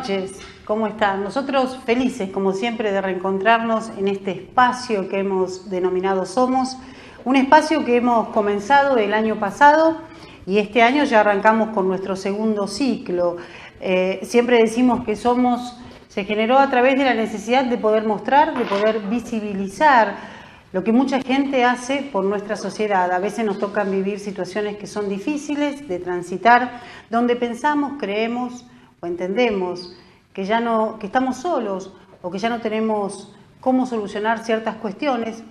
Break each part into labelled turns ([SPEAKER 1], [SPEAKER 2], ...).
[SPEAKER 1] noches, ¿cómo están? Nosotros felices, como siempre, de reencontrarnos en este espacio que hemos denominado Somos, un espacio que hemos comenzado el año pasado y este año ya arrancamos con nuestro segundo ciclo. Siempre decimos que Somos se generó a través de la necesidad de poder mostrar, de poder visibilizar lo que mucha gente hace por nuestra sociedad. A veces nos tocan vivir situaciones que son difíciles de transitar, donde pensamos, creemos o entendemos que que estamos solos o que ya no tenemos cómo solucionar ciertas cuestiones.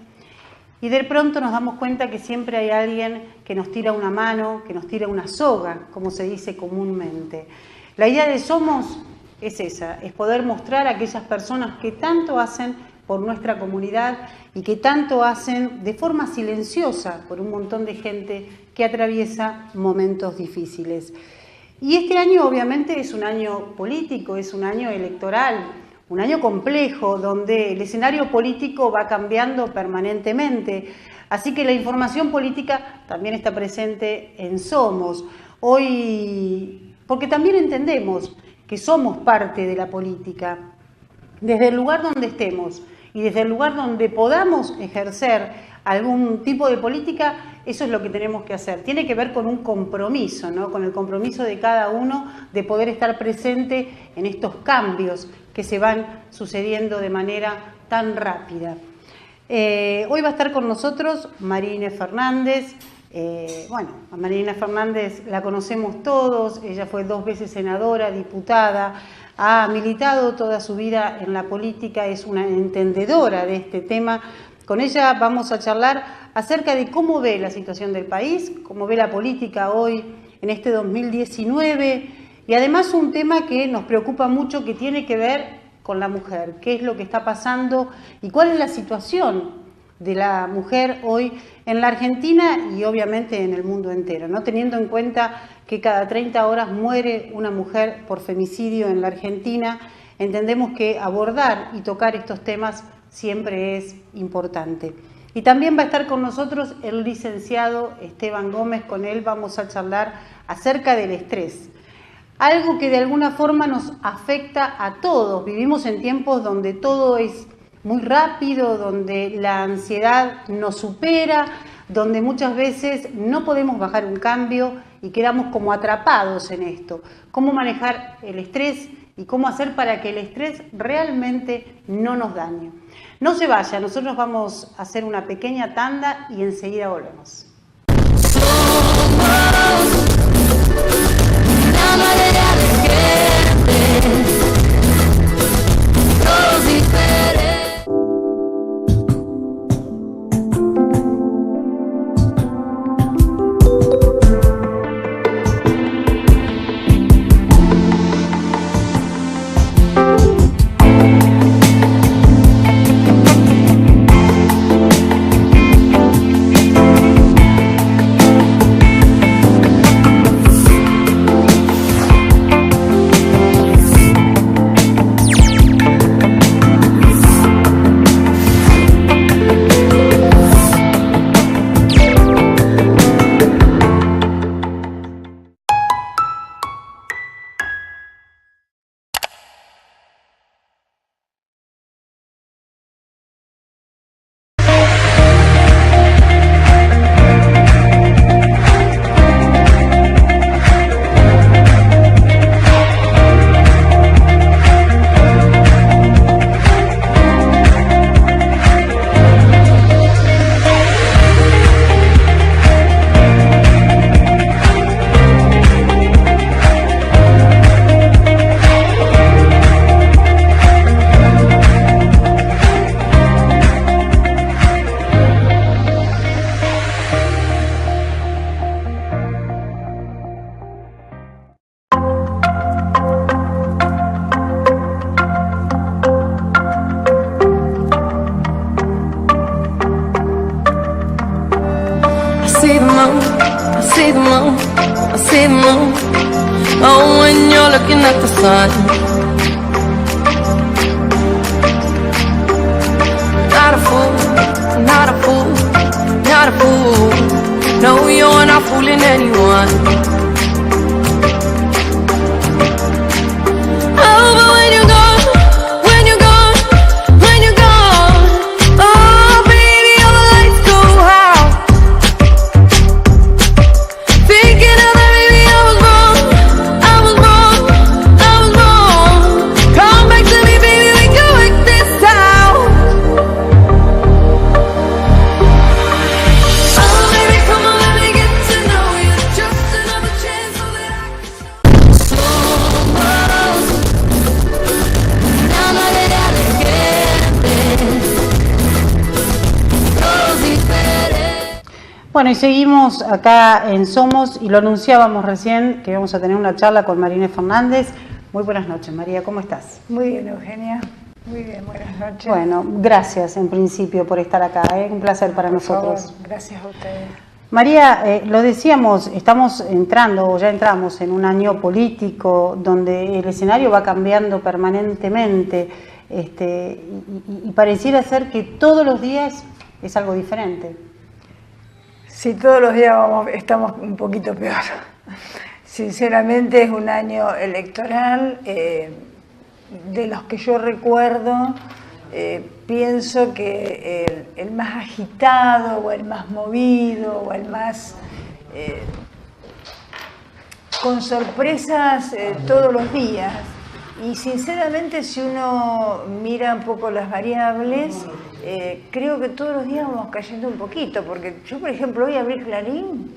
[SPEAKER 1] Y de pronto nos damos cuenta que siempre hay alguien que nos tira una mano, que nos tira una soga, como se dice comúnmente. La idea de Somos es esa, es poder mostrar a aquellas personas que tanto hacen por nuestra comunidad y que tanto hacen de forma silenciosa por un montón de gente que atraviesa momentos difíciles. Y este año obviamente es un año político, es un año electoral, un año complejo donde el escenario político va cambiando permanentemente. Así que la información política también está presente en Somos. Hoy, porque también entendemos que somos parte de la política, desde el lugar donde estemos y desde el lugar donde podamos ejercer algún tipo de política, eso es lo que tenemos que hacer. Tiene que ver con un compromiso, ¿no? Con el compromiso de cada uno de poder estar presente en estos cambios que se van sucediendo de manera tan rápida. Hoy va a estar con nosotros María Inés Fernández. A María Inés Fernández la conocemos todos, ella fue 2 veces senadora, diputada, ha militado toda su vida en la política, es una entendedora de este tema. Con ella vamos a charlar acerca de cómo ve la situación del país, cómo ve la política hoy en este 2019 y además un tema que nos preocupa mucho que tiene que ver con la mujer, qué es lo que está pasando y cuál es la situación de la mujer hoy en la Argentina y obviamente en el mundo entero, ¿no? Teniendo en cuenta que cada 30 horas muere una mujer por femicidio en la Argentina, entendemos que abordar y tocar estos temas siempre es importante. Y también va a estar con nosotros el licenciado Esteban Gómez, con él vamos a charlar acerca del estrés. Algo que de alguna forma nos afecta a todos, vivimos en tiempos donde todo es muy rápido, donde la ansiedad nos supera, donde muchas veces no podemos bajar un cambio y quedamos como atrapados en esto. ¿Cómo manejar el estrés y cómo hacer para que el estrés realmente no nos dañe? No se vaya, nosotros vamos a hacer una pequeña tanda y enseguida volvemos.
[SPEAKER 2] Oh, when you're looking at the sun. Not a fool, not a fool, not a fool. No, you're not fooling anyone. Oh,
[SPEAKER 1] Bueno, y seguimos acá en Somos, y lo anunciábamos recién, que vamos a tener una charla con María Inés Fernández. Muy buenas noches, María, ¿cómo estás?
[SPEAKER 3] Muy bien, Eugenia. Muy bien, buenas noches.
[SPEAKER 1] Bueno, gracias en principio por estar acá, un placer para nosotros.
[SPEAKER 3] Por favor, gracias a ustedes.
[SPEAKER 1] María, lo decíamos, estamos entrando, o ya entramos en un año político donde el escenario va cambiando permanentemente, y pareciera ser que todos los días es algo diferente.
[SPEAKER 3] Sí, todos los días estamos un poquito peor. Sinceramente es un año electoral, de los que yo recuerdo, pienso que el más agitado o el más movido o el más con sorpresas todos los días. Y sinceramente, si uno mira un poco las variables, creo que todos los días vamos cayendo un poquito, porque yo, por ejemplo, hoy abrí Clarín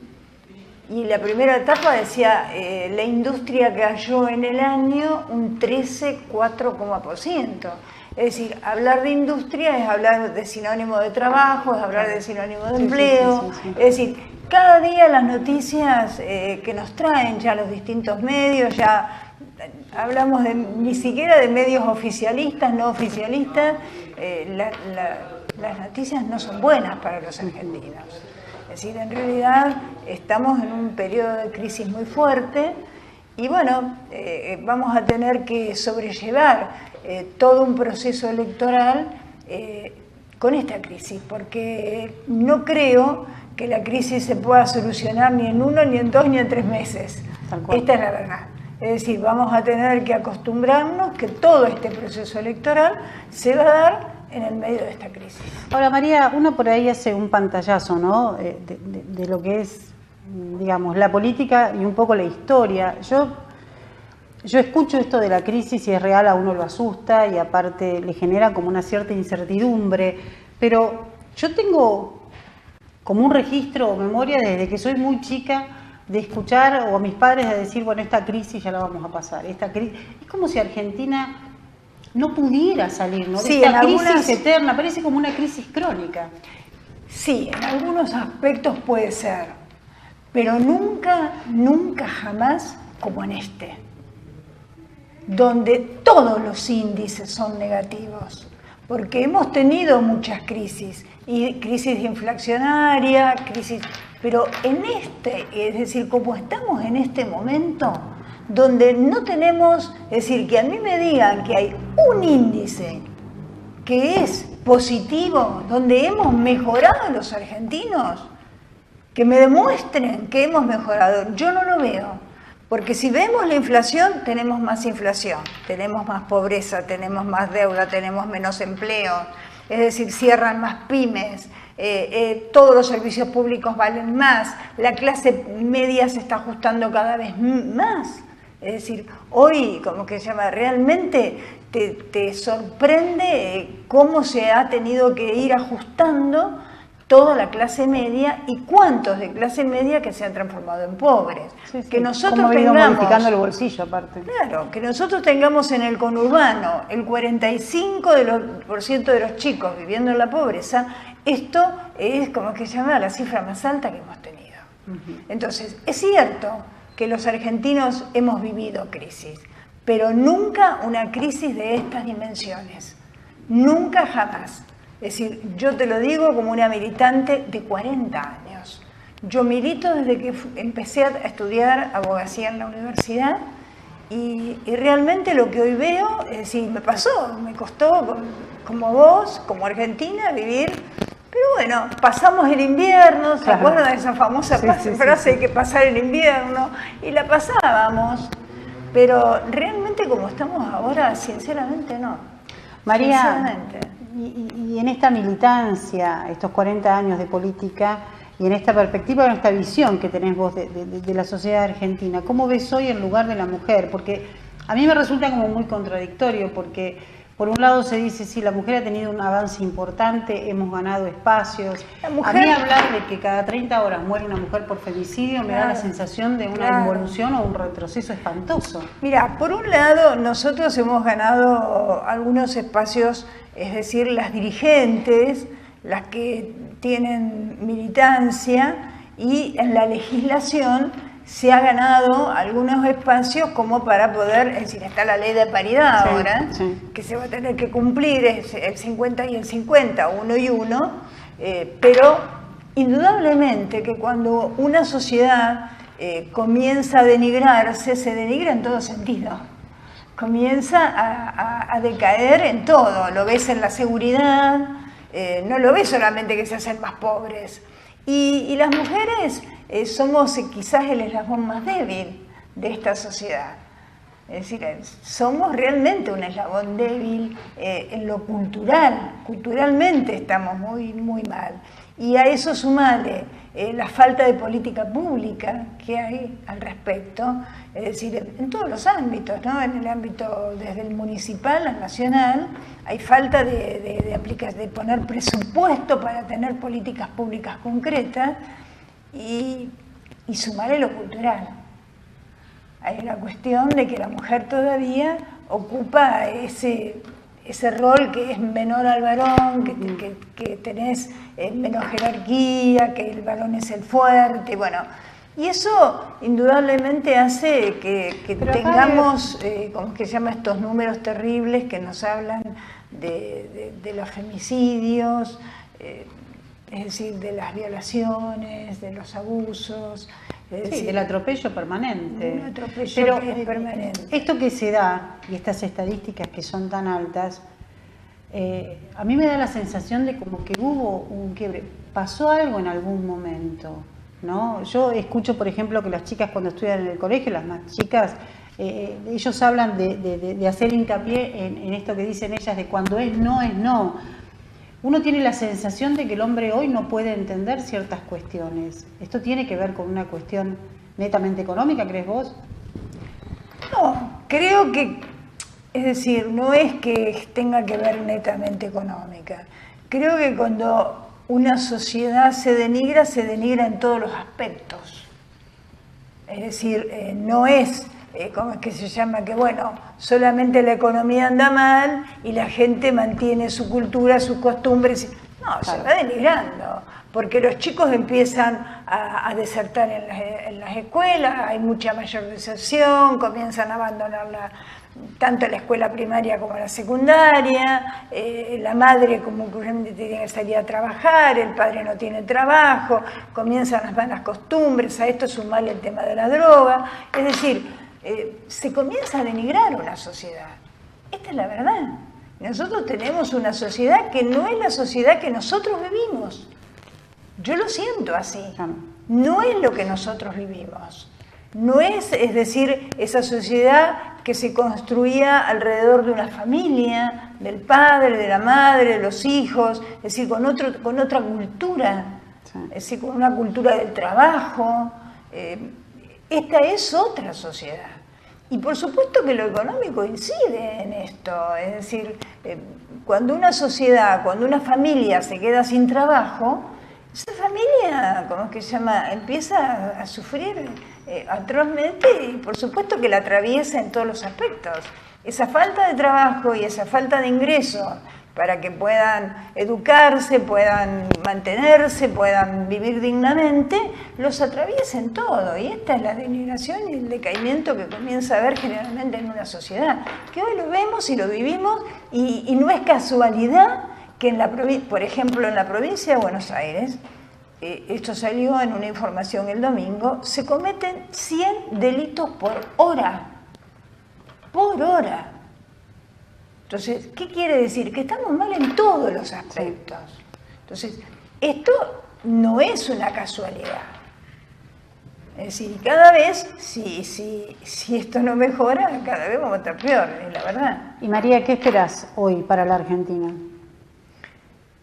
[SPEAKER 3] y la primera etapa decía la industria cayó en el año un 13,4%. Es decir, hablar de industria es hablar de sinónimo de trabajo, es hablar de sinónimo de empleo. Sí. Es decir, cada día las noticias que nos traen ya los distintos medios, ya hablamos ni siquiera de medios oficialistas, no oficialistas, las noticias no son buenas para los argentinos. Es decir, en realidad estamos en un periodo de crisis muy fuerte y bueno, vamos a tener que sobrellevar todo un proceso electoral con esta crisis, porque no creo que la crisis se pueda solucionar ni en 1, ni en 2, ni en 3 meses. Esta es la verdad. Es decir, vamos a tener que acostumbrarnos que todo este proceso electoral se va a dar en el medio de esta crisis.
[SPEAKER 1] Ahora, María, uno por ahí hace un pantallazo, ¿no? De lo que es, digamos, la política y un poco la historia. Yo escucho esto de la crisis y es real, a uno lo asusta y aparte le genera como una cierta incertidumbre, pero yo tengo como un registro o memoria desde que soy muy chica de escuchar o a mis padres de decir, bueno, esta crisis ya la vamos a pasar. Esta crisis es como si Argentina no pudiera salir, ¿no?
[SPEAKER 3] Sí,
[SPEAKER 1] esta crisis eterna, parece como una crisis crónica.
[SPEAKER 3] Sí, en algunos aspectos puede ser, pero nunca, nunca jamás como en este, donde todos los índices son negativos, porque hemos tenido muchas crisis, y crisis inflacionaria, crisis, pero en es decir, como estamos en este momento, donde no tenemos, es decir, que a mí me digan que hay un índice que es positivo, donde hemos mejorado los argentinos, que me demuestren que hemos mejorado, yo no lo veo. Porque si vemos la inflación, tenemos más inflación, tenemos más pobreza, tenemos más deuda, tenemos menos empleo, es decir, cierran más pymes, todos los servicios públicos valen más, la clase media se está ajustando cada vez más. Es decir, hoy, como que se llama, realmente te sorprende cómo se ha tenido que ir ajustando toda la clase media y cuántos de clase media que se han transformado en pobres.
[SPEAKER 1] Sí, sí.
[SPEAKER 3] Que nosotros
[SPEAKER 1] ¿Cómo ha ido
[SPEAKER 3] tengamos,
[SPEAKER 1] modificando el bolsillo aparte?
[SPEAKER 3] Claro, que nosotros tengamos en el conurbano el 45% de los chicos viviendo en la pobreza, esto es como que se llama la cifra más alta que hemos tenido. Entonces, es cierto que los argentinos hemos vivido crisis, pero nunca una crisis de estas dimensiones. Nunca jamás. Es decir, yo te lo digo como una militante de 40 años. Yo milito desde que empecé a estudiar abogacía en la universidad y realmente lo que hoy veo, es decir, me costó como vos, como argentina, vivir, pero bueno, pasamos el invierno, ¿se acuerdan de esa famosa frase de que pasar el invierno? Y la pasábamos, pero realmente como estamos ahora, sinceramente no.
[SPEAKER 1] María, y en esta militancia, estos 40 años de política, y en esta perspectiva, en esta visión que tenés vos de la sociedad argentina, ¿cómo ves hoy el lugar de la mujer? Porque a mí me resulta como muy contradictorio, porque por un lado se dice, sí, la mujer ha tenido un avance importante, hemos ganado espacios. A mí hablar de que cada 30 horas muere una mujer por femicidio me da la sensación de una involución o un retroceso espantoso.
[SPEAKER 3] Mira, por un lado, nosotros hemos ganado algunos espacios, es decir, las dirigentes, las que tienen militancia, y en la legislación se ha ganado algunos espacios como para poder, es decir, está la ley de paridad ahora, que se va a tener que cumplir, es el 50 y el 50, uno y uno, pero indudablemente que cuando una sociedad comienza a denigrarse, se denigra en todo sentido. Comienza a decaer en todo, lo ves en la seguridad, no lo ves solamente que se hacen más pobres. Y las mujeres somos quizás el eslabón más débil de esta sociedad. Es decir, somos realmente un eslabón débil en lo cultural. Culturalmente estamos muy, muy mal. Y a eso sumarle la falta de política pública que hay al respecto, es decir, en todos los ámbitos, ¿no? En el ámbito desde el municipal al nacional, hay falta de poner presupuesto para tener políticas públicas concretas y sumarle lo cultural. Hay una cuestión de que la mujer todavía ocupa ese rol que es menor al varón, que tenés menos jerarquía, que el varón es el fuerte, bueno. Y eso indudablemente hace que tengamos, como que se llama, estos números terribles que nos hablan de los femicidios, es decir, de las violaciones, de los abusos.
[SPEAKER 1] Sí, del atropello permanente.
[SPEAKER 3] Un atropello
[SPEAKER 1] pero
[SPEAKER 3] que es permanente.
[SPEAKER 1] Esto que se da, y estas estadísticas que son tan altas, a mí me da la sensación de como que hubo un quiebre. Pasó algo en algún momento, ¿no? Yo escucho, por ejemplo, que las chicas cuando estudian en el colegio, las más chicas, ellos hablan de hacer hincapié en esto que dicen ellas, de cuando es no, es no. Uno tiene la sensación de que el hombre hoy no puede entender ciertas cuestiones. ¿Esto tiene que ver con una cuestión netamente económica, crees vos?
[SPEAKER 3] No, creo que, es decir, no es que tenga que ver netamente económica. Creo que cuando una sociedad se denigra en todos los aspectos. Es decir, no es, ¿cómo es que se llama? Que bueno, solamente la economía anda mal y la gente mantiene su cultura, sus costumbres. No, se va denigrando, porque los chicos empiezan a desertar en las escuelas, hay mucha mayor deserción, comienzan a abandonar tanto la escuela primaria como la secundaria, la madre como que tiene que salir a trabajar, el padre no tiene trabajo, comienzan las malas costumbres, a esto sumarle el tema de la droga, es decir, se comienza a denigrar una sociedad. Esta es la verdad. Nosotros tenemos una sociedad que no es la sociedad que nosotros vivimos. Yo lo siento así. No es lo que nosotros vivimos. No es decir, esa sociedad que se construía alrededor de una familia, del padre, de la madre, de los hijos, es decir, con otra cultura, es decir, con una cultura del trabajo. Esta es otra sociedad. Y por supuesto que lo económico incide en esto, es decir, cuando una sociedad, cuando una familia se queda sin trabajo, esa familia, ¿cómo es que se llama?, empieza a sufrir atrozmente y por supuesto que la atraviesa en todos los aspectos. Esa falta de trabajo y esa falta de ingresos para que puedan educarse, puedan mantenerse, puedan vivir dignamente, los atraviesa en todo. Y esta es la denigración y el decaimiento que comienza a haber generalmente en una sociedad, que hoy lo vemos y lo vivimos, y no es casualidad que por ejemplo, en la provincia de Buenos Aires, esto salió en una información el domingo, se cometen 100 delitos por hora. Por hora. Entonces, ¿qué quiere decir? Que estamos mal en todos los aspectos. Entonces, esto no es una casualidad. Es decir, cada vez, si esto no mejora, cada vez vamos a estar peor, es la verdad.
[SPEAKER 1] Y María, ¿qué esperás hoy para la Argentina?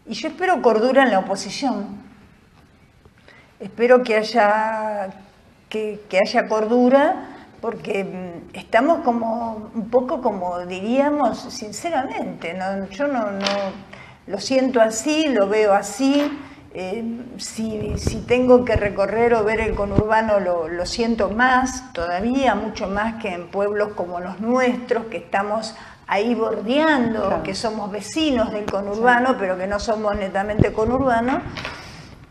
[SPEAKER 3] Y yo espero cordura en la oposición. Espero que haya cordura, porque estamos como un poco como diríamos sinceramente, ¿no? Yo no lo siento así, lo veo así. Si tengo que recorrer o ver el conurbano lo siento más, todavía mucho más que en pueblos como los nuestros, que estamos ahí bordeando, claro, que somos vecinos del conurbano, sí, pero que no somos netamente conurbanos.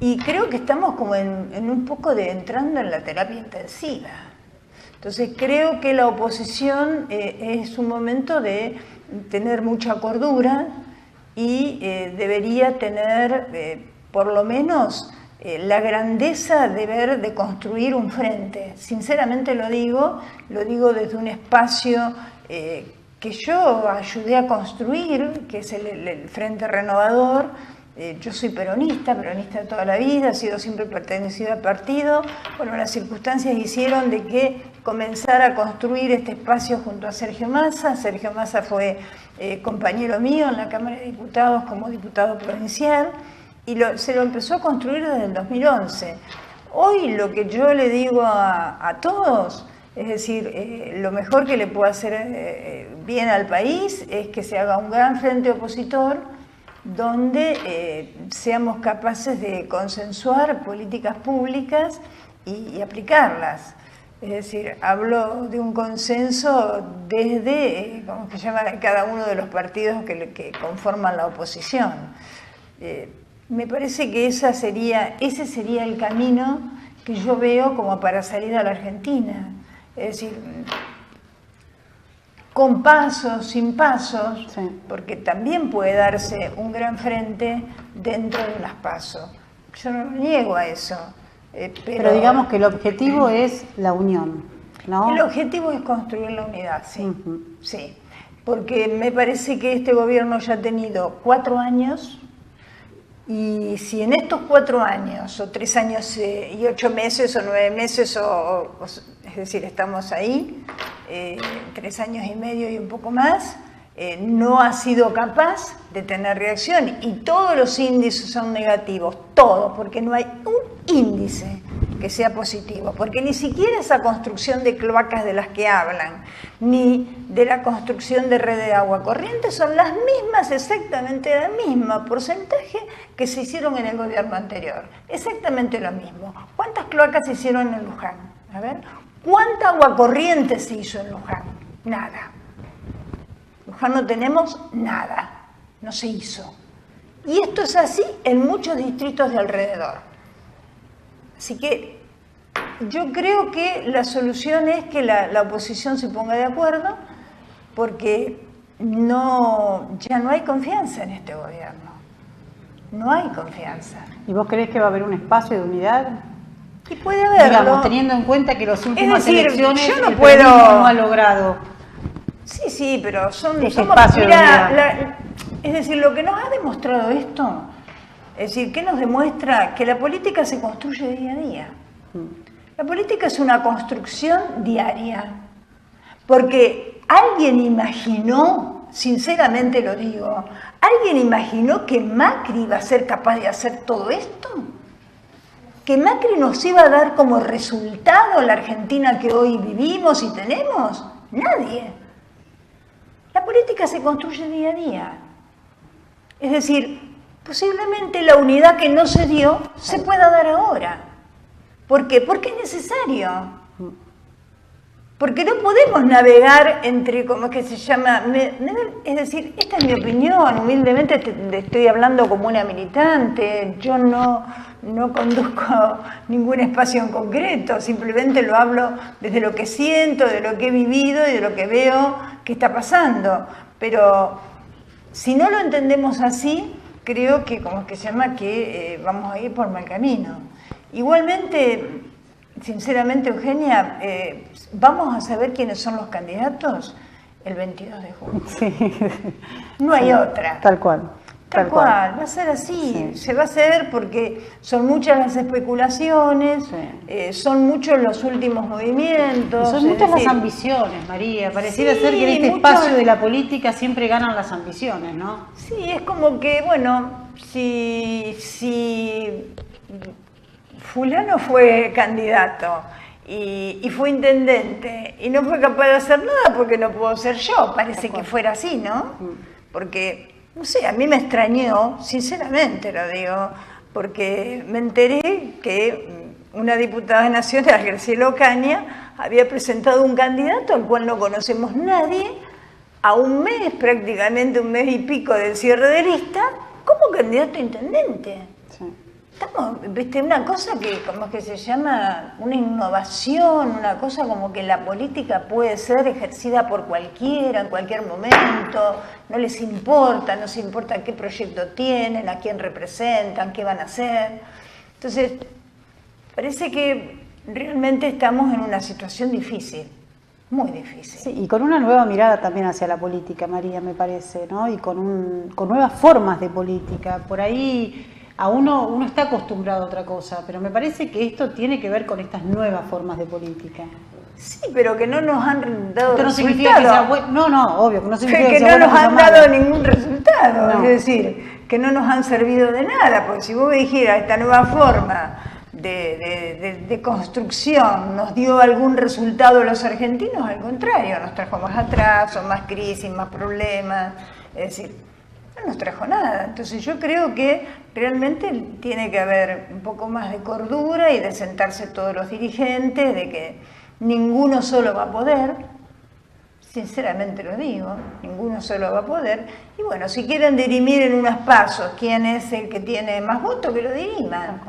[SPEAKER 3] Y creo que estamos como en un poco de entrando en la terapia intensiva. Entonces creo que la oposición es un momento de tener mucha cordura y debería tener por lo menos la grandeza de construir un frente. Sinceramente lo digo desde un espacio que yo ayudé a construir, que es el Frente Renovador. Yo soy peronista de toda la vida, he sido siempre pertenecido al partido. Bueno, las circunstancias hicieron de que comenzara a construir este espacio junto a Sergio Massa. Sergio Massa fue compañero mío en la Cámara de Diputados como diputado provincial y se lo empezó a construir desde el 2011. Hoy lo que yo le digo a todos, es decir, lo mejor que le puede hacer bien al país es que se haga un gran frente opositor donde seamos capaces de consensuar políticas públicas y aplicarlas. Es decir, hablo de un consenso desde, como se llama, cada uno de los partidos que conforman la oposición. Me parece que ese sería el camino que yo veo como para salir a la Argentina. Es decir, con pasos, sin pasos, sí, porque también puede darse un gran frente dentro de unas pasos. Yo no niego a eso.
[SPEAKER 1] Pero digamos que el objetivo es la unión, ¿no?
[SPEAKER 3] El objetivo es construir la unidad, sí. Sí, porque me parece que este gobierno ya ha tenido 4 años y si en estos 4 años, o 3 años y 8 meses, o 9 meses, es decir, estamos ahí, 3 años y medio y un poco más, no ha sido capaz de tener reacción y todos los índices son negativos, todos, porque no hay un índice que sea positivo, porque ni siquiera esa construcción de cloacas de las que hablan, ni de la construcción de red de agua corriente son las mismas, exactamente el mismo porcentaje que se hicieron en el gobierno anterior, exactamente lo mismo. ¿Cuántas cloacas se hicieron en Luján? A ver, ¿cuánta agua corriente se hizo en Luján? Nada. En Luján no tenemos nada, no se hizo. Y esto es así en muchos distritos de alrededor. Así que yo creo que la solución es que la oposición se ponga de acuerdo, porque ya no hay confianza en este gobierno. No hay confianza.
[SPEAKER 1] ¿Y vos creés que va a haber un espacio de unidad?
[SPEAKER 3] Y puede haberlo.
[SPEAKER 1] Digamos, teniendo en cuenta que las últimas elecciones
[SPEAKER 3] yo no
[SPEAKER 1] el
[SPEAKER 3] puedo...
[SPEAKER 1] peronismo no ha logrado.
[SPEAKER 3] Sí, pero somos
[SPEAKER 1] espacio de unidad.
[SPEAKER 3] Es decir, lo que nos ha demostrado esto, es decir, ¿qué nos demuestra? Que la política se construye día a día. La política es una construcción diaria. Porque alguien imaginó, sinceramente lo digo, ¿alguien imaginó que Macri iba a ser capaz de hacer todo esto? ¿Que Macri nos iba a dar como resultado la Argentina que hoy vivimos y tenemos? Nadie. La política se construye día a día. Es decir, posiblemente la unidad que no se dio se pueda dar ahora. ¿Por qué? Porque es necesario. Porque no podemos navegar entre, ¿cómo es que se llama? Es decir, esta es mi opinión, humildemente te estoy hablando como una militante, yo no conduzco ningún espacio en concreto, simplemente lo hablo desde lo que siento, de lo que he vivido y de lo que veo que está pasando. Pero si no lo entendemos así, creo que, ¿cómo es que se llama? Que vamos a ir por mal camino. Igualmente, sinceramente, Eugenia, ¿vamos a saber quiénes son los candidatos el 22 de junio?
[SPEAKER 1] Sí.
[SPEAKER 3] No hay otra.
[SPEAKER 1] Tal cual.
[SPEAKER 3] Tal cual, va a ser así, sí. Se va a hacer porque son muchas las especulaciones, sí. Son muchos los últimos movimientos.
[SPEAKER 1] Y son muchas las ambiciones, María. Pareciera ser que en este espacio de la política siempre ganan las ambiciones, ¿no?
[SPEAKER 3] Sí, es como que, bueno, si fulano fue candidato y fue intendente y no fue capaz de hacer nada porque no puedo ser yo, parece que fuera así, ¿no? Porque... no sé, a mí me extrañó, sinceramente lo digo, porque me enteré que una diputada nacional, Graciela Ocaña, había presentado un candidato al cual no conocemos nadie, a un mes, prácticamente un mes y pico del cierre de lista, como candidato a intendente. Sí. Está estamos, viste, una cosa que como que se llama una innovación, una cosa como que la política puede ser ejercida por cualquiera, en cualquier momento, no les importa, no se importa qué proyecto tienen, a quién representan, qué van a hacer. Entonces, parece que realmente estamos en una situación difícil. Muy difícil.
[SPEAKER 1] Sí, y con una nueva mirada también hacia la política, María, me parece, ¿no? Y con nuevas formas de política. Por ahí a uno está acostumbrado a otra cosa, pero me parece que esto tiene que ver con estas nuevas formas de política.
[SPEAKER 3] Sí, pero que no nos han dado
[SPEAKER 1] Esto no
[SPEAKER 3] resultado.
[SPEAKER 1] significa que sea bueno. No, obvio, que no significa
[SPEAKER 3] que
[SPEAKER 1] que sea
[SPEAKER 3] no
[SPEAKER 1] bueno
[SPEAKER 3] nos
[SPEAKER 1] o sea
[SPEAKER 3] han
[SPEAKER 1] malo.
[SPEAKER 3] dado ningún resultado.
[SPEAKER 1] No.
[SPEAKER 3] Es decir, que no nos han servido de nada. Porque si vos me dijeras esta nueva forma de construcción nos dio algún resultado a los argentinos, al contrario, nos trajo más atraso, más crisis, más problemas, es decir, no nos trajo nada. Entonces yo creo que realmente tiene que haber un poco más de cordura y de sentarse todos los dirigentes, de que ninguno solo va a poder, sinceramente lo digo, ninguno solo va a poder, y bueno, si quieren dirimir en unos pasos quién es el que tiene más votos, que lo diriman.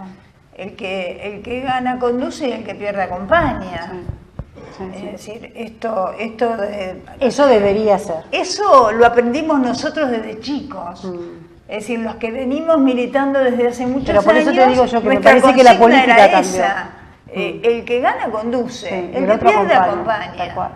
[SPEAKER 3] El que gana conduce y el que pierde acompaña.
[SPEAKER 1] Sí,
[SPEAKER 3] es
[SPEAKER 1] sí.
[SPEAKER 3] decir,
[SPEAKER 1] Eso debería ser.
[SPEAKER 3] eso lo aprendimos nosotros desde chicos. Es decir, los que venimos militando desde hace muchos años.
[SPEAKER 1] Pero por eso te digo yo que me
[SPEAKER 3] nuestra
[SPEAKER 1] parece que la
[SPEAKER 3] consigna
[SPEAKER 1] política
[SPEAKER 3] era
[SPEAKER 1] cambió.
[SPEAKER 3] esa. El que gana conduce,
[SPEAKER 1] Sí, y
[SPEAKER 3] el
[SPEAKER 1] el
[SPEAKER 3] que
[SPEAKER 1] otro
[SPEAKER 3] pierde
[SPEAKER 1] acompaña.
[SPEAKER 3] acompaña.
[SPEAKER 1] Tal cual.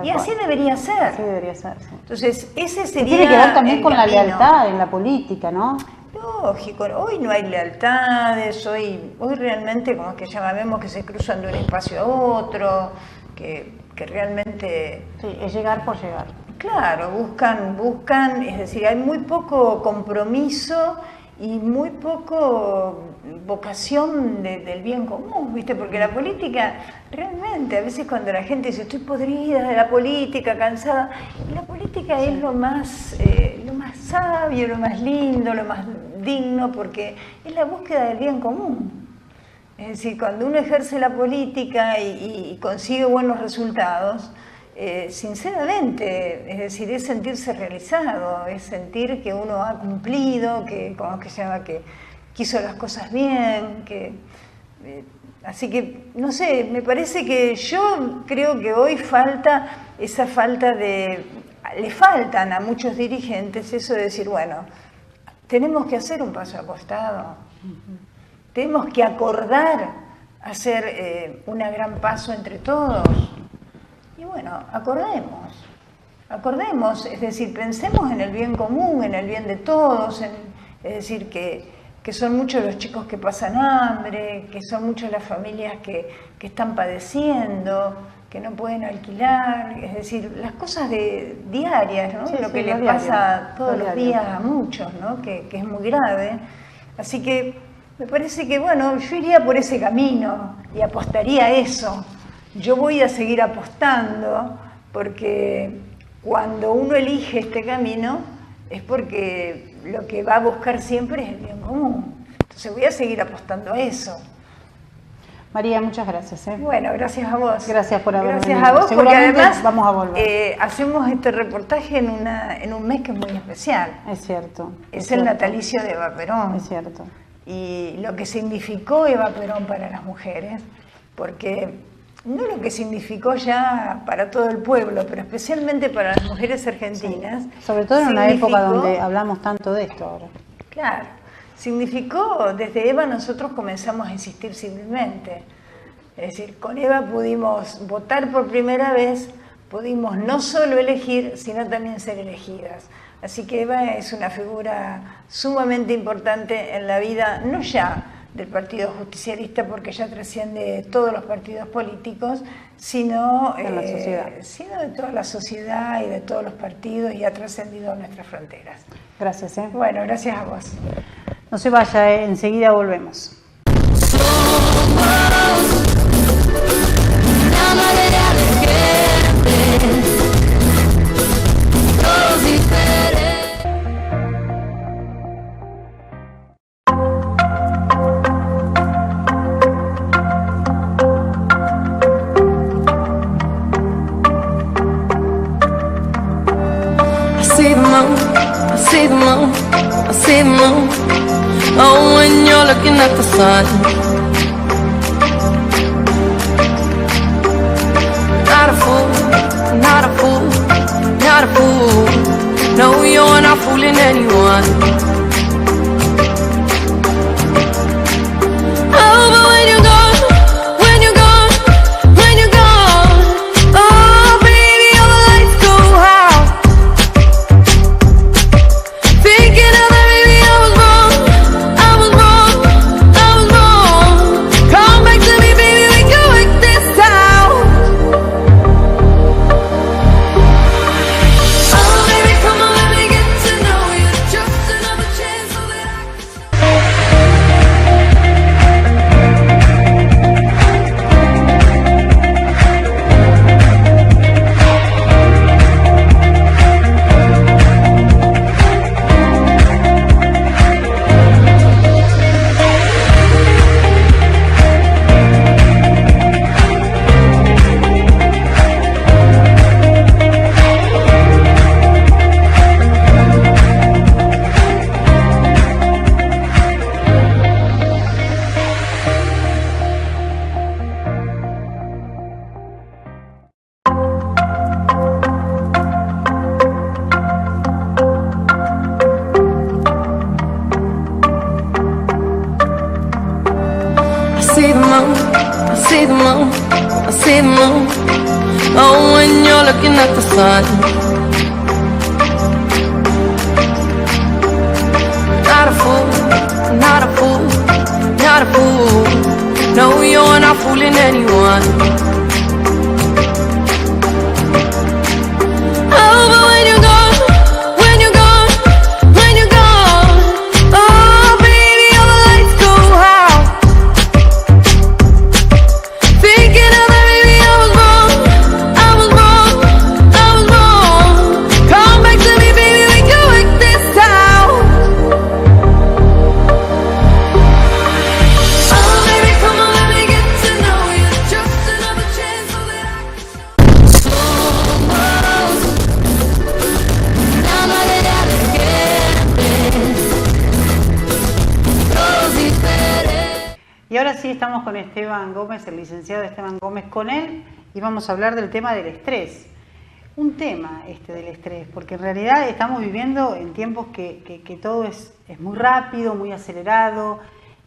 [SPEAKER 3] Y así debería ser.
[SPEAKER 1] Así debería ser, sí.
[SPEAKER 3] Entonces, ese
[SPEAKER 1] Y
[SPEAKER 3] sería
[SPEAKER 1] tiene que ver también
[SPEAKER 3] el
[SPEAKER 1] con la
[SPEAKER 3] camino.
[SPEAKER 1] lealtad en la política, ¿no?
[SPEAKER 3] Lógico, hoy no hay lealtades, hoy realmente como que llamamos que se cruzan de un espacio a otro, que realmente,
[SPEAKER 1] Sí, es llegar por llegar.
[SPEAKER 3] claro, buscan, es decir, hay muy poco compromiso y muy poco vocación del bien común, ¿viste? Porque la política, realmente, a veces cuando la gente dice, estoy podrida de la política, cansada, y la política es lo más sabio, lo más lindo, lo más digno, porque es la búsqueda del bien común. Es decir, cuando uno ejerce la política y consigue buenos resultados, sinceramente, es decir, es sentirse realizado, es sentir que uno ha cumplido, que hizo las cosas bien, así que, no sé, me parece que yo creo que hoy le faltan a muchos dirigentes eso de decir, bueno, tenemos que hacer un paso al costado, tenemos que acordar hacer un gran paso entre todos. Y bueno, acordemos, es decir, pensemos en el bien común, en el bien de todos, es decir, que son muchos los chicos que pasan hambre, que son muchas las familias que están padeciendo, que no pueden alquilar, es decir, las cosas diarias, ¿no?
[SPEAKER 1] Sí,
[SPEAKER 3] lo
[SPEAKER 1] sí,
[SPEAKER 3] que les
[SPEAKER 1] lo
[SPEAKER 3] pasa
[SPEAKER 1] diario,
[SPEAKER 3] todos
[SPEAKER 1] lo
[SPEAKER 3] los
[SPEAKER 1] diario.
[SPEAKER 3] días a muchos, ¿no? Que es muy grave. Así que me parece que, bueno, yo iría por ese camino y apostaría a eso. Yo voy a seguir apostando porque cuando uno elige este camino es porque lo que va a buscar siempre es el bien común. Entonces voy a seguir apostando a eso.
[SPEAKER 1] María, muchas gracias.
[SPEAKER 3] Bueno, gracias a vos.
[SPEAKER 1] Gracias por haber
[SPEAKER 3] Gracias
[SPEAKER 1] venido.
[SPEAKER 3] a vos, porque
[SPEAKER 1] Seguramente
[SPEAKER 3] además
[SPEAKER 1] vamos a volver.
[SPEAKER 3] hacemos este reportaje en un mes que es muy especial.
[SPEAKER 1] Es cierto.
[SPEAKER 3] Es el natalicio de Eva Perón.
[SPEAKER 1] Es cierto.
[SPEAKER 3] Y lo que significó Eva Perón para las mujeres, porque no lo que significó ya para todo el pueblo, pero especialmente para las mujeres argentinas.
[SPEAKER 1] Sí. Sobre todo en una época
[SPEAKER 3] significó-
[SPEAKER 1] donde hablamos tanto de esto ahora.
[SPEAKER 3] Claro, significó, desde Eva nosotros comenzamos a insistir civilmente. Es decir, con Eva pudimos votar por primera vez, pudimos no solo elegir, sino también ser elegidas. Así que Eva es una figura sumamente importante en la vida, no ya del Partido Justicialista, porque ya trasciende todos los partidos políticos, sino,
[SPEAKER 1] En la sociedad.
[SPEAKER 3] sino de toda la sociedad y de todos los partidos, y ha trascendido nuestras fronteras.
[SPEAKER 1] Gracias.
[SPEAKER 3] Bueno, gracias a vos.
[SPEAKER 1] No se vaya, enseguida volvemos.
[SPEAKER 2] Una marea de gente, todos diferentes. I see the moon, I see the moon, I see the moon. Oh, when you're looking at the sun. Not a fool, not a fool, not a fool. No, you're not fooling anyone. Oh, but when you're gone, when you're gone, when you're gone, oh, baby, all the lights go out. Thinking of that, baby, I was wrong, I was wrong, I was wrong. Come back to me, baby, we can work this out. Oh, baby, come on, let me get to know you. Just another chance so that I can. I see the moon, I see the moon, I see the moon. Oh, when you're looking at the sun. Not a fool, not a fool, not a fool. No, you're not fooling anyone. Oh, but when you're gone, when you're gone, when you're gone, oh, baby, all the lights go out. Thinking of that, baby, I was wrong, I was wrong, I was wrong. Come back to me, baby, we can work this out. Oh, baby, come on, let me get to know you. Just another chance so that I
[SPEAKER 1] Y ahora sí estamos con Esteban Gómez, el licenciado Esteban Gómez, con él, y vamos a hablar del tema del estrés. Un tema del estrés, porque en realidad estamos viviendo en tiempos que todo es muy rápido, muy acelerado,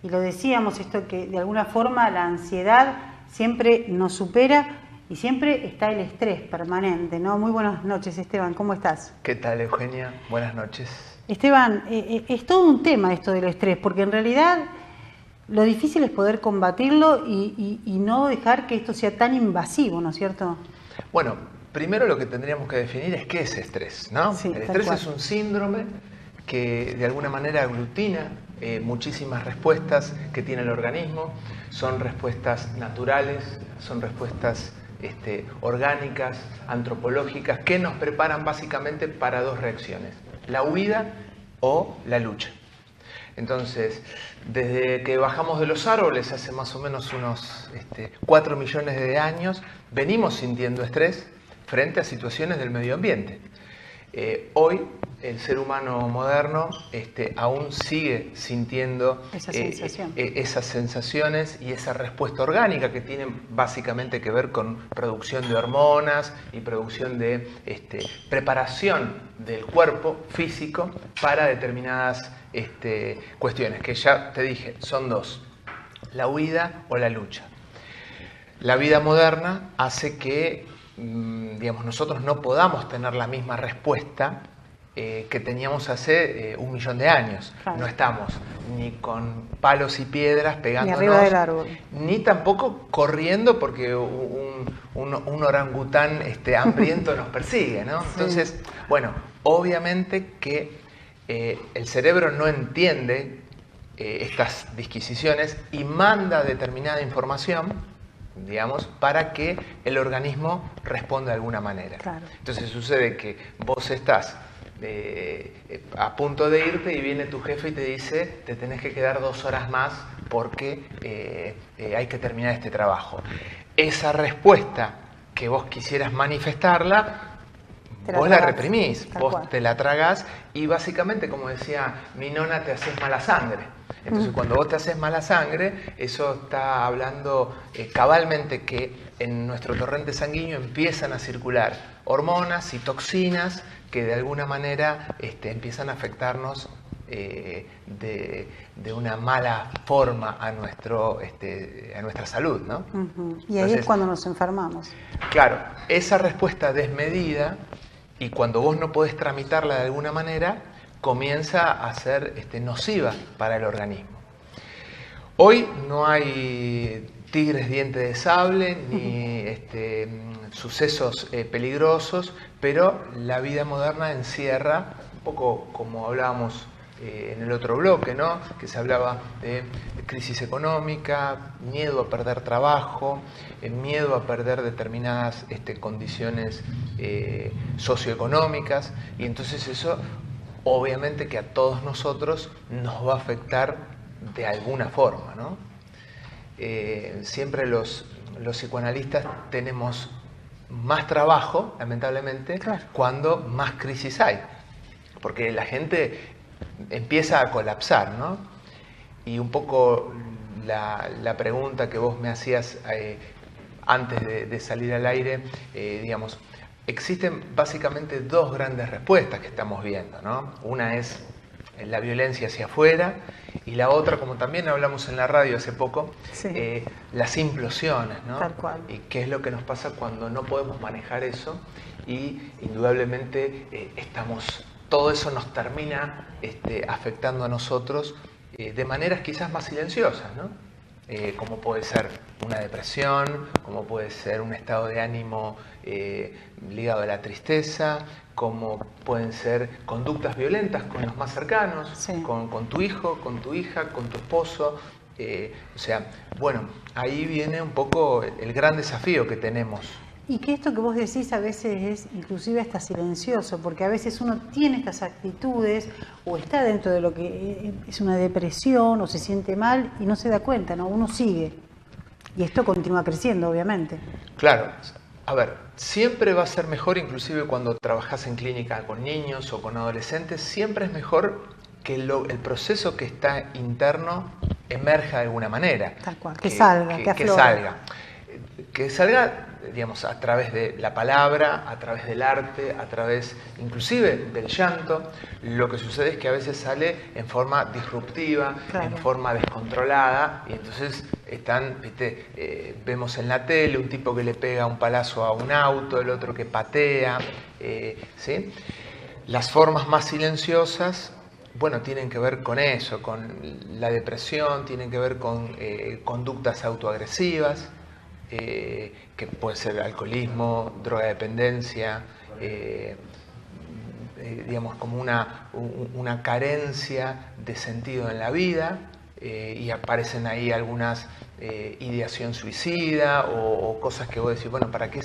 [SPEAKER 1] y lo decíamos esto, que de alguna forma la ansiedad siempre nos supera y siempre está el estrés permanente, ¿no? Muy buenas noches, Esteban, ¿cómo estás?
[SPEAKER 4] ¿Qué tal, Eugenia? Buenas noches.
[SPEAKER 1] Esteban, es todo un tema esto del estrés, porque en realidad lo difícil es poder combatirlo y no dejar que esto sea tan invasivo, ¿no es cierto?
[SPEAKER 4] Bueno, primero lo que tendríamos que definir es qué es estrés, ¿no?
[SPEAKER 1] Sí,
[SPEAKER 4] el
[SPEAKER 1] tal
[SPEAKER 4] estrés
[SPEAKER 1] cual.
[SPEAKER 4] es un síndrome que de alguna manera aglutina muchísimas respuestas que tiene el organismo. Son respuestas naturales, son respuestas orgánicas, antropológicas, que nos preparan básicamente para dos reacciones: la huida o la lucha. Entonces, desde que bajamos de los árboles hace más o menos unos 4 millones de años, venimos sintiendo estrés frente a situaciones del medio ambiente. Hoy, el ser humano moderno aún sigue sintiendo esas sensaciones y esa respuesta orgánica que tienen básicamente que ver con producción de hormonas y producción de preparación del cuerpo físico para determinadas cuestiones, que ya te dije, son dos: la huida o la lucha. La vida moderna hace que nosotros no podamos tener la misma respuesta que teníamos hace 1 millón de años.
[SPEAKER 1] Claro.
[SPEAKER 4] No estamos ni con palos y piedras pegándonos,
[SPEAKER 1] ni arriba del árbol,
[SPEAKER 4] ni tampoco corriendo porque un orangután hambriento nos persigue, ¿no?
[SPEAKER 1] Sí.
[SPEAKER 4] Entonces, bueno, obviamente que el cerebro no entiende estas disquisiciones y manda determinada información, digamos, para que el organismo responda de alguna manera.
[SPEAKER 1] Claro.
[SPEAKER 4] Entonces sucede que vos estás a punto de irte y viene tu jefe y te dice: te tenés que quedar 2 horas más porque hay que terminar este trabajo. Esa respuesta que vos quisieras manifestarla, vos la reprimís,
[SPEAKER 1] Tal
[SPEAKER 4] vos
[SPEAKER 1] cual.
[SPEAKER 4] te la tragás y básicamente, como decía mi nona, te haces mala sangre. Entonces, cuando vos te haces mala sangre, eso está hablando cabalmente que en nuestro torrente sanguíneo empiezan a circular hormonas y toxinas que de alguna manera empiezan a afectarnos de una mala forma a nuestra salud, ¿no?
[SPEAKER 1] Y ahí
[SPEAKER 4] Entonces,
[SPEAKER 1] es cuando nos enfermamos.
[SPEAKER 4] claro, esa respuesta desmedida, y cuando vos no podés tramitarla de alguna manera, comienza a ser nociva para el organismo. Hoy no hay tigres dientes de sable ni sucesos peligrosos, pero la vida moderna encierra, un poco como hablábamos en el otro bloque, ¿no? Que se hablaba de crisis económica, miedo a perder trabajo, miedo a perder determinadas condiciones socioeconómicas, y entonces eso obviamente que a todos nosotros nos va a afectar de alguna forma, ¿no? Siempre los psicoanalistas tenemos más trabajo, lamentablemente,
[SPEAKER 1] Claro.
[SPEAKER 4] cuando más crisis hay, porque la gente empieza a colapsar, ¿no? Y un poco la pregunta que vos me hacías antes de salir al aire, digamos, existen básicamente dos grandes respuestas que estamos viendo, ¿no? Una es la violencia hacia afuera, y la otra, como también hablamos en la radio hace poco,
[SPEAKER 1] Sí.
[SPEAKER 4] las implosiones, ¿no?
[SPEAKER 1] Tal cual.
[SPEAKER 4] Y qué es lo que nos pasa cuando no podemos manejar eso, y indudablemente todo eso nos termina afectando a nosotros de maneras quizás más silenciosas, ¿no? Como puede ser una depresión, como puede ser un estado de ánimo ligado a la tristeza, como pueden ser conductas violentas con los más cercanos,
[SPEAKER 1] Sí.
[SPEAKER 4] con tu hijo, con tu hija, con tu esposo. O sea, bueno, ahí viene un poco el gran desafío que tenemos.
[SPEAKER 1] Y que esto que vos decís a veces es inclusive hasta silencioso, porque a veces uno tiene estas actitudes o está dentro de lo que es una depresión o se siente mal y no se da cuenta, ¿no? Uno sigue. Y esto continúa creciendo, obviamente.
[SPEAKER 4] Claro, a ver, siempre va a ser mejor, inclusive cuando trabajas en clínica con niños o con adolescentes, siempre es mejor que el proceso que está interno emerja de alguna manera.
[SPEAKER 1] Tal cual, que salga, que aflore.
[SPEAKER 4] Que salga, digamos, a través de la palabra, a través del arte, a través inclusive del llanto. Lo que sucede es que a veces sale en forma disruptiva,
[SPEAKER 1] Claro.
[SPEAKER 4] en forma descontrolada, y entonces vemos en la tele un tipo que le pega un palazo a un auto, el otro que patea, ¿sí? Las formas más silenciosas, bueno, tienen que ver con eso, con la depresión, tienen que ver con conductas autoagresivas, que puede ser alcoholismo, drogadependencia, digamos como una carencia de sentido en la vida, y aparecen ahí algunas ideación suicida o cosas que vos decís, bueno, ¿para qué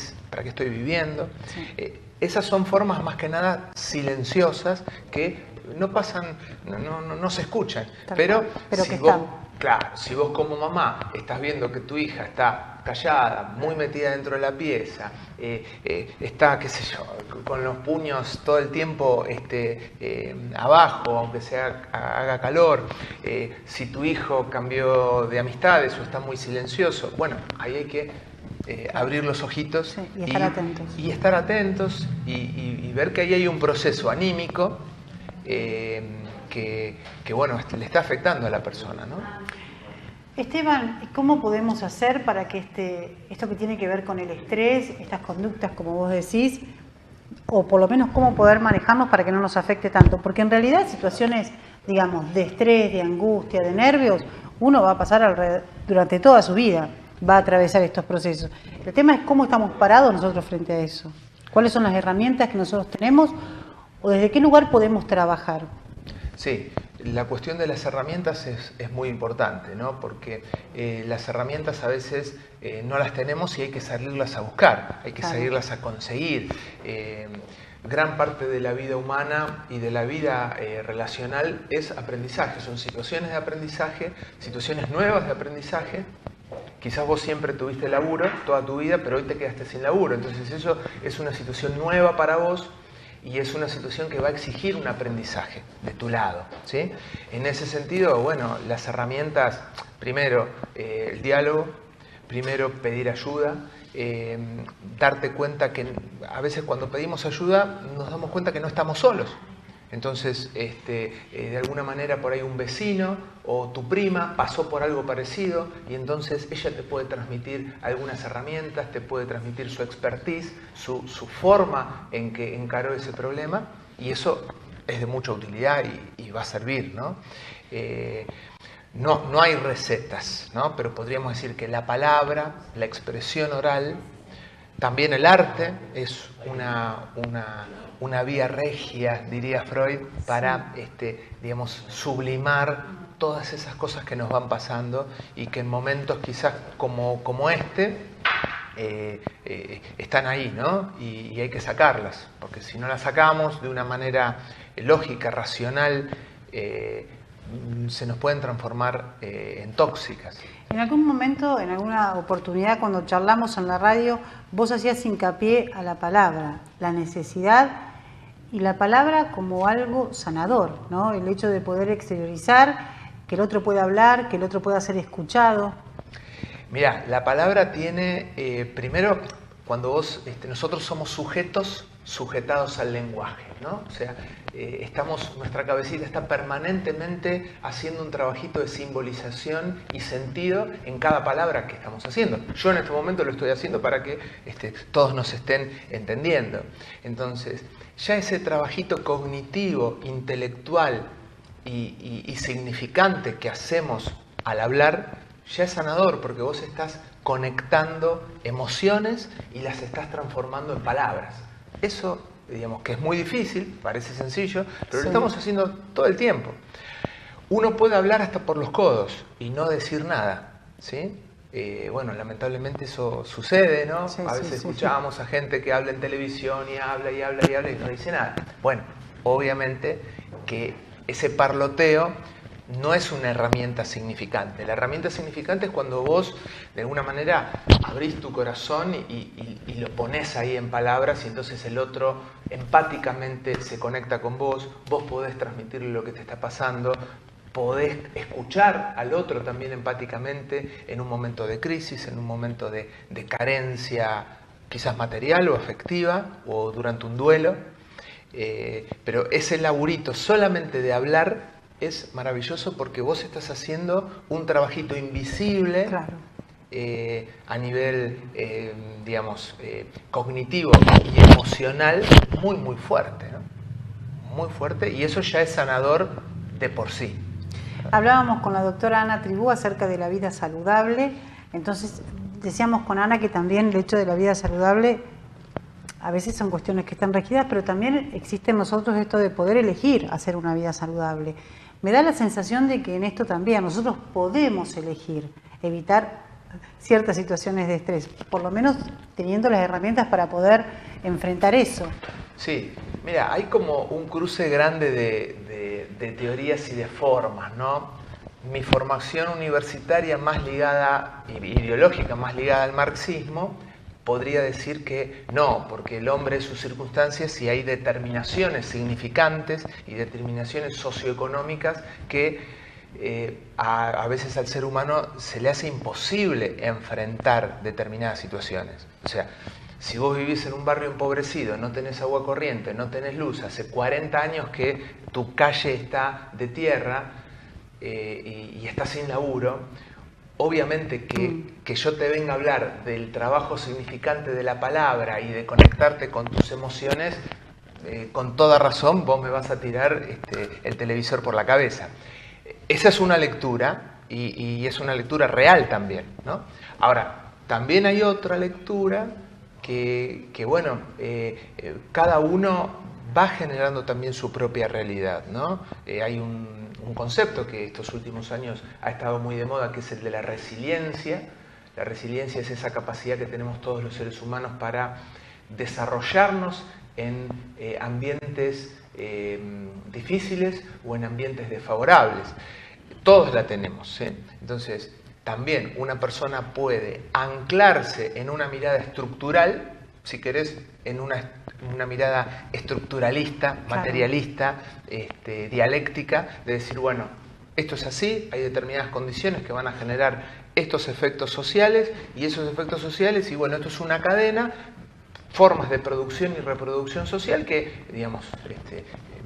[SPEAKER 4] estoy viviendo?
[SPEAKER 1] Sí.
[SPEAKER 4] Esas son formas más que nada silenciosas que no pasan, no se escuchan, pero
[SPEAKER 1] que
[SPEAKER 4] si vos,
[SPEAKER 1] están.
[SPEAKER 4] claro, si vos como mamá estás viendo que tu hija está callada, muy metida dentro de la pieza, está, qué sé yo, con los puños todo el tiempo abajo, aunque haga calor, si tu hijo cambió de amistades o está muy silencioso, bueno, ahí hay que abrir los ojitos,
[SPEAKER 1] Sí, y estar atentos.
[SPEAKER 4] Y estar atentos y ver que ahí hay un proceso anímico que bueno, le está afectando a la persona, ¿no?
[SPEAKER 1] Esteban, ¿cómo podemos hacer para que esto que tiene que ver con el estrés, estas conductas como vos decís, o por lo menos cómo poder manejarnos para que no nos afecte tanto? Porque en realidad situaciones, digamos, de estrés, de angustia, de nervios, uno va a pasar durante toda su vida, va a atravesar estos procesos. El tema es cómo estamos parados nosotros frente a eso. ¿Cuáles son las herramientas que nosotros tenemos o desde qué lugar podemos trabajar?
[SPEAKER 4] Sí, la cuestión de las herramientas es muy importante, ¿no? Porque las herramientas a veces no las tenemos y hay que salirlas a buscar, hay que
[SPEAKER 1] Claro.
[SPEAKER 4] salirlas a conseguir. Gran parte de la vida humana y de la vida relacional es aprendizaje, son situaciones de aprendizaje, situaciones nuevas de aprendizaje. Quizás vos siempre tuviste laburo toda tu vida, pero hoy te quedaste sin laburo, entonces eso es una situación nueva para vos y es una situación que va a exigir un aprendizaje de tu lado, ¿sí? En ese sentido, bueno, las herramientas, primero el diálogo, primero pedir ayuda, darte cuenta que a veces cuando pedimos ayuda nos damos cuenta que no estamos solos. Entonces, de alguna manera por ahí un vecino o tu prima pasó por algo parecido y entonces ella te puede transmitir algunas herramientas, te puede transmitir su expertise, su forma en que encaró ese problema, y eso es de mucha utilidad y va a servir, ¿no? No hay recetas, ¿no? Pero podríamos decir que la palabra, la expresión oral, también el arte es una vía regia, diría Freud, para digamos, sublimar todas esas cosas que nos van pasando y que en momentos quizás como este están ahí, ¿no? Y hay que sacarlas, porque si no las sacamos de una manera lógica, racional, se nos pueden transformar en tóxicas.
[SPEAKER 1] En algún momento, en alguna oportunidad, cuando charlamos en la radio, vos hacías hincapié a la palabra, la necesidad y la palabra como algo sanador, ¿no? El hecho de poder exteriorizar, que el otro pueda hablar, que el otro pueda ser escuchado.
[SPEAKER 4] Mirá, la palabra tiene, primero, cuando nosotros somos sujetados al lenguaje, ¿no? O sea, nuestra cabecita está permanentemente haciendo un trabajito de simbolización y sentido en cada palabra que estamos haciendo. Yo en este momento lo estoy haciendo para que todos nos estén entendiendo. Entonces, ya ese trabajito cognitivo, intelectual y significante que hacemos al hablar, ya es sanador, porque vos estás conectando emociones y las estás transformando en palabras. Eso, digamos, que es muy difícil, parece sencillo, pero lo estamos haciendo todo el tiempo. Uno puede hablar hasta por los codos y no decir nada, ¿sí? Bueno, lamentablemente eso sucede, ¿no?
[SPEAKER 1] Sí,
[SPEAKER 4] a veces
[SPEAKER 1] sí,
[SPEAKER 4] escuchamos a gente que habla en televisión y habla y habla y habla y no dice nada. Bueno, obviamente que ese parloteo no es una herramienta significante. La herramienta significante es cuando vos, de alguna manera, abrís tu corazón y lo pones ahí en palabras y entonces el otro empáticamente se conecta con vos, vos podés transmitirle lo que te está pasando, podés escuchar al otro también empáticamente en un momento de crisis, en un momento de carencia quizás material o afectiva o durante un duelo. Pero ese laburito solamente de hablar es maravilloso porque vos estás haciendo un trabajito invisible,
[SPEAKER 1] Claro.
[SPEAKER 4] A nivel, digamos, cognitivo y emocional muy, muy fuerte, ¿no? Muy fuerte, y eso ya es sanador de por sí.
[SPEAKER 1] Hablábamos con la doctora Ana Tribú acerca de la vida saludable. Entonces, decíamos con Ana que también el hecho de la vida saludable a veces son cuestiones que están regidas, pero también existe en nosotros esto de poder elegir hacer una vida saludable. Me da la sensación de que en esto también nosotros podemos elegir evitar ciertas situaciones de estrés, por lo menos teniendo las herramientas para poder enfrentar eso.
[SPEAKER 4] Sí, mira, hay como un cruce grande de teorías y de formas, ¿no? Mi formación universitaria más ligada, ideológica, más ligada al marxismo, podría decir que no, porque el hombre es sus circunstancias y hay determinaciones significantes y determinaciones socioeconómicas que a veces al ser humano se le hace imposible enfrentar determinadas situaciones. O sea, si vos vivís en un barrio empobrecido, no tenés agua corriente, no tenés luz, hace 40 años que tu calle está de tierra y estás sin laburo, obviamente que yo te venga a hablar del trabajo significante de la palabra y de conectarte con tus emociones, con toda razón vos me vas a tirar el televisor por la cabeza. Esa es una lectura y es una lectura real también, ¿no? Ahora, también hay otra lectura que bueno, cada uno va generando también su propia realidad, ¿no? Hay un concepto que estos últimos años ha estado muy de moda, que es el de la resiliencia. La resiliencia es esa capacidad que tenemos todos los seres humanos para desarrollarnos en ambientes difíciles o en ambientes desfavorables. Todos la tenemos, ¿eh? Entonces, también una persona puede anclarse en una mirada estructural, si querés, en una mirada estructuralista, materialista, dialéctica, de decir, bueno, esto es así, hay determinadas condiciones que van a generar estos efectos sociales, y esos efectos sociales, y bueno, esto es una cadena, formas de producción y reproducción social que, digamos,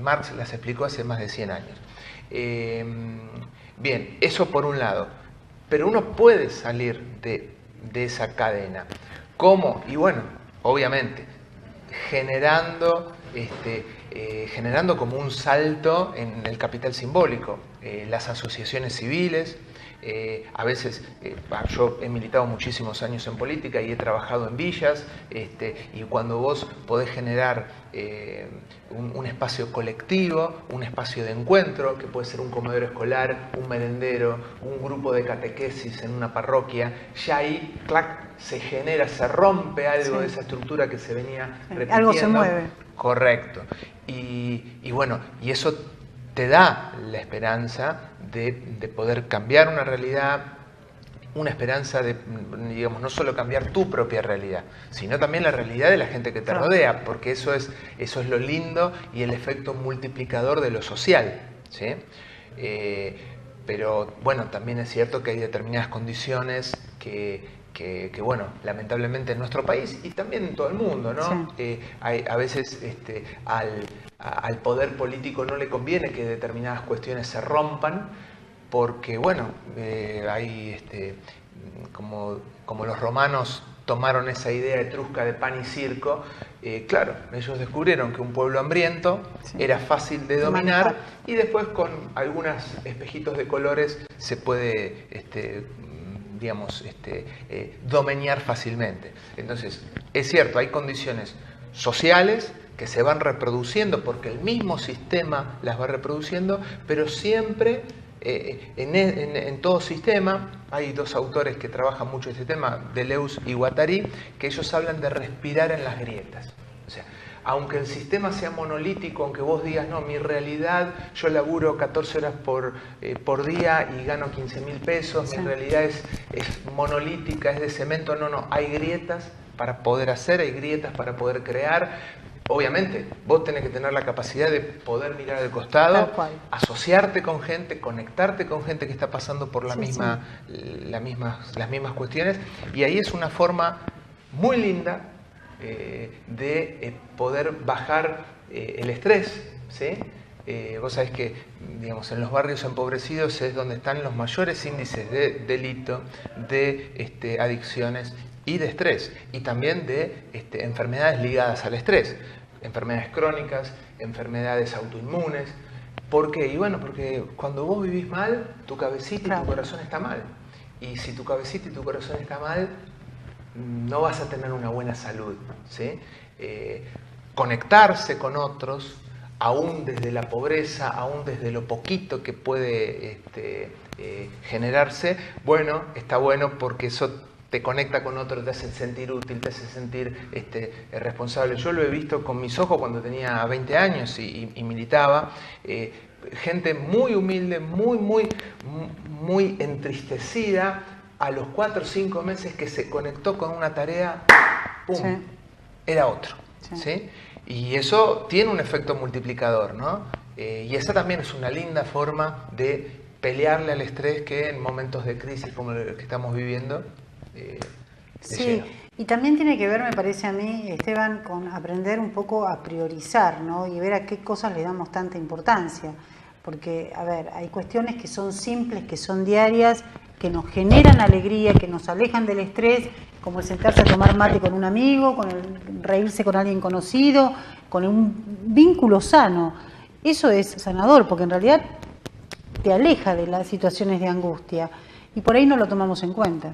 [SPEAKER 4] Marx las explicó hace más de 100 años. Bien, eso por un lado. Pero uno puede salir de esa cadena. ¿Cómo? Y bueno, obviamente, generando como un salto en el capital simbólico. Las asociaciones civiles, a veces, yo he militado muchísimos años en política y he trabajado en villas, y cuando vos podés generar un espacio colectivo, un espacio de encuentro, que puede ser un comedor escolar, un merendero, un grupo de catequesis en una parroquia, ya ahí, clac, se genera, se rompe algo de esa estructura que se venía repitiendo.
[SPEAKER 1] Algo se mueve.
[SPEAKER 4] Correcto. Y bueno, y eso te da la esperanza de poder cambiar una realidad, una esperanza de, digamos, no solo cambiar tu propia realidad, sino también la realidad de la gente que te rodea, porque eso es lo lindo y el efecto multiplicador de lo social, ¿sí? Pero bueno, también es cierto que hay determinadas condiciones que bueno, lamentablemente en nuestro país y también en todo el mundo, ¿no? Sí. A veces al poder político no le conviene que determinadas cuestiones se rompan, porque bueno, hay como los romanos tomaron esa idea etrusca de pan y circo, claro, ellos descubrieron que un pueblo hambriento era fácil de dominar, y después con algunos espejitos de colores se puede digamos, domeñar fácilmente. Entonces, es cierto, hay condiciones sociales que se van reproduciendo porque el mismo sistema las va reproduciendo, pero siempre en todo sistema, hay dos autores que trabajan mucho este tema, Deleuze y Guattari, que ellos hablan de respirar en las grietas. O sea, aunque el sistema sea monolítico, aunque vos digas, no, mi realidad, yo laburo 14 horas por día y gano 15.000 pesos, mi realidad es monolítica, es de cemento, no, hay grietas para poder hacer, hay grietas para poder crear. Obviamente, vos tenés que tener la capacidad de poder mirar al costado, asociarte con gente, conectarte con gente que está pasando por las mismas cuestiones, y ahí es una forma muy linda de poder bajar el estrés, ¿sí? Vos sabés que, digamos, en los barrios empobrecidos es donde están los mayores índices de delito, de adicciones y de estrés, y también de enfermedades ligadas al estrés, enfermedades crónicas, enfermedades autoinmunes. ¿Por qué? Y bueno, porque cuando vos vivís mal, tu cabecita y tu corazón está mal, y si tu cabecita y tu corazón está mal, no vas a tener una buena salud, ¿sí? Conectarse con otros, aún desde la pobreza, aún desde lo poquito que puede generarse, bueno, está bueno porque eso te conecta con otros, te hace sentir útil, te hace sentir responsable. Yo lo he visto con mis ojos cuando tenía 20 años y militaba, gente muy humilde, muy entristecida. A los 4 o 5 meses que se conectó con una tarea, ¡pum!, era otro. ¿Sí? Y eso tiene un efecto multiplicador, ¿no? Y esa también es una linda forma de pelearle al estrés que en momentos de crisis como el que estamos viviendo llega.
[SPEAKER 1] Y también tiene que ver, me parece a mí, Esteban, con aprender un poco a priorizar, ¿no? Y ver a qué cosas le damos tanta importancia. Porque, a ver, hay cuestiones que son simples, que son diarias, que nos generan alegría, que nos alejan del estrés, como el sentarse a tomar mate con un amigo, con el reírse con alguien conocido, con un vínculo sano. Eso es sanador, porque en realidad te aleja de las situaciones de angustia, y por ahí no lo tomamos en cuenta.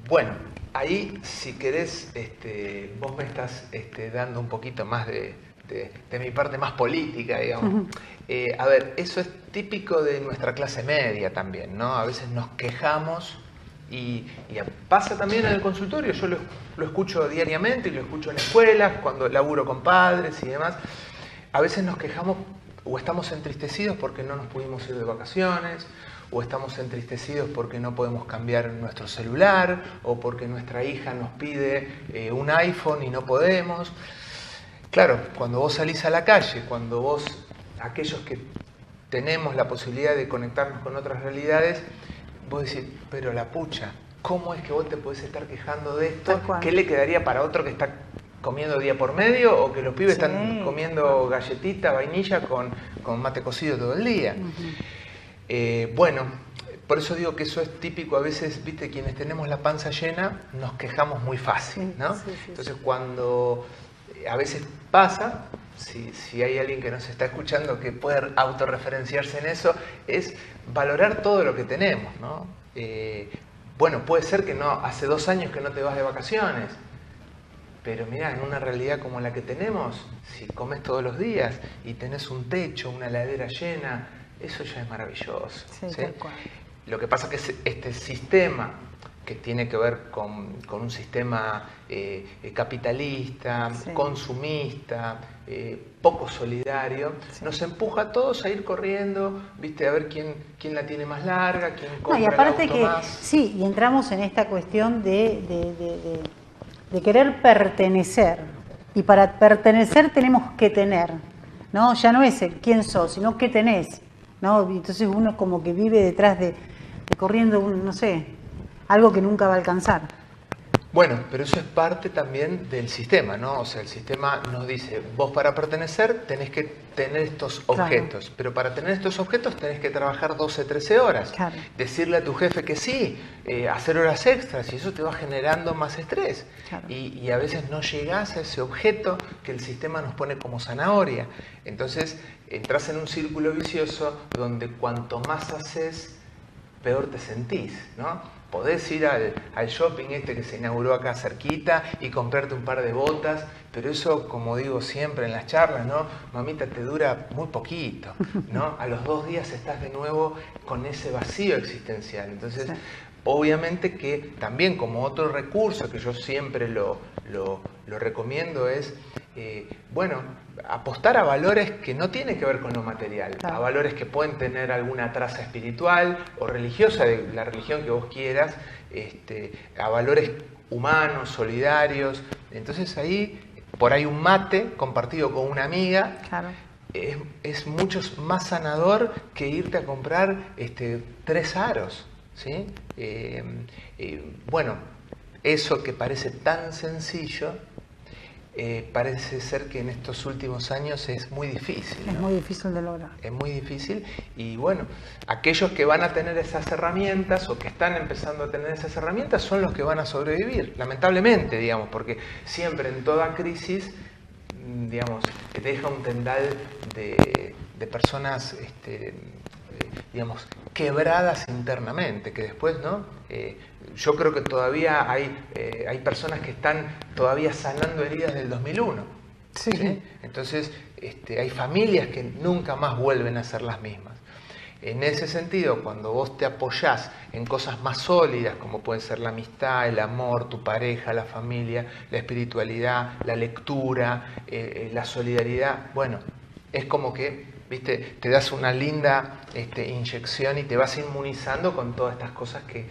[SPEAKER 4] Bueno, ahí, si querés, vos me estás dando un poquito más de mi parte más política, digamos. A ver, eso es típico de nuestra clase media también, ¿no? A veces nos quejamos y pasa también en el consultorio. Yo lo escucho diariamente y lo escucho en escuelas, cuando laburo con padres y demás. A veces nos quejamos o estamos entristecidos porque no nos pudimos ir de vacaciones, o estamos entristecidos porque no podemos cambiar nuestro celular, o porque nuestra hija nos pide un iPhone y no podemos. Claro, cuando vos salís a la calle, cuando vos, aquellos que tenemos la posibilidad de conectarnos con otras realidades, vos decís, pero la pucha, ¿cómo es que vos te podés estar quejando de esto? ¿Qué le quedaría para otro que está comiendo día por medio, o que los pibes están comiendo galletita, vainilla con mate cocido todo el día? Bueno, por eso digo que eso es típico. A veces, viste, quienes tenemos la panza llena nos quejamos muy fácil, ¿no? Entonces, cuando a veces pasa, si hay alguien que nos está escuchando que puede autorreferenciarse en eso, es valorar todo lo que tenemos, ¿no? Bueno, puede ser que no, hace 2 años que no te vas de vacaciones, pero mirá, en una realidad como la que tenemos, si comes todos los días y tenés un techo, una heladera llena, eso ya es maravilloso. ¿Sí? Lo que pasa es que este sistema, que tiene que ver con un sistema capitalista, consumista, poco solidario, nos empuja a todos a ir corriendo, ¿viste? A ver quién la tiene más larga, quién compra
[SPEAKER 1] y aparte
[SPEAKER 4] el auto más.
[SPEAKER 1] Sí, y entramos en esta cuestión de querer pertenecer. Y para pertenecer tenemos que tener, ¿no? Ya no es el quién sos, sino qué tenés, ¿no? Entonces uno como que vive detrás de corriendo, no sé, algo que nunca va a alcanzar.
[SPEAKER 4] Bueno, pero eso es parte también del sistema, ¿no? O sea, el sistema nos dice, vos para pertenecer tenés que tener estos objetos, pero para tener estos objetos tenés que trabajar 12, 13 horas, decirle a tu jefe que sí, hacer horas extras, y eso te va generando más estrés. Y a veces no llegás a ese objeto que el sistema nos pone como zanahoria. Entonces, entras en un círculo vicioso donde cuanto más haces, peor te sentís, ¿no? Podés ir al shopping que se inauguró acá cerquita y comprarte un par de botas, pero eso, como digo siempre en las charlas, ¿no? Mamita, te dura muy poquito, ¿no? A los 2 días estás de nuevo con ese vacío existencial. Entonces, obviamente que también como otro recurso que yo siempre lo recomiendo es, bueno, apostar a valores que no tienen que ver con lo material, a valores que pueden tener alguna traza espiritual o religiosa, de la religión que vos quieras, a valores humanos, solidarios. Entonces ahí, por ahí un mate compartido con una amiga, es mucho más sanador que irte a comprar 3 aros, ¿sí? Bueno, eso que parece tan sencillo, parece ser que en estos últimos años es muy difícil, ¿no?
[SPEAKER 1] Es muy difícil de lograr.
[SPEAKER 4] Es muy difícil, y bueno, aquellos que van a tener esas herramientas o que están empezando a tener esas herramientas son los que van a sobrevivir, lamentablemente, digamos, porque siempre en toda crisis, digamos, te deja un tendal de personas, digamos, quebradas internamente, que después, ¿no? Yo creo que todavía hay personas que están todavía sanando heridas del 2001. ¿Sí? Entonces, hay familias que nunca más vuelven a ser las mismas. En ese sentido, cuando vos te apoyás en cosas más sólidas, como puede ser la amistad, el amor, tu pareja, la familia, la espiritualidad, la lectura, la solidaridad, bueno, es como que, ¿viste? Te das una linda inyección y te vas inmunizando con todas estas cosas que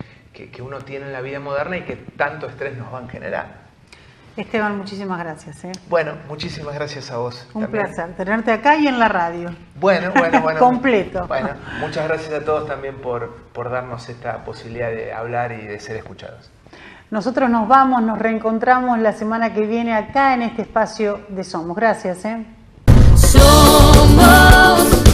[SPEAKER 4] uno tiene en la vida moderna y que tanto estrés nos van a generar.
[SPEAKER 1] Esteban, muchísimas gracias.
[SPEAKER 4] Bueno, muchísimas gracias a vos.
[SPEAKER 1] Un placer tenerte acá y en la radio.
[SPEAKER 4] Bueno.
[SPEAKER 1] Completo.
[SPEAKER 4] Bueno, muchas gracias a todos también por darnos esta posibilidad de hablar y de ser escuchados.
[SPEAKER 1] Nosotros nos vamos, nos reencontramos la semana que viene acá en este espacio de Somos. Gracias.
[SPEAKER 2] Somos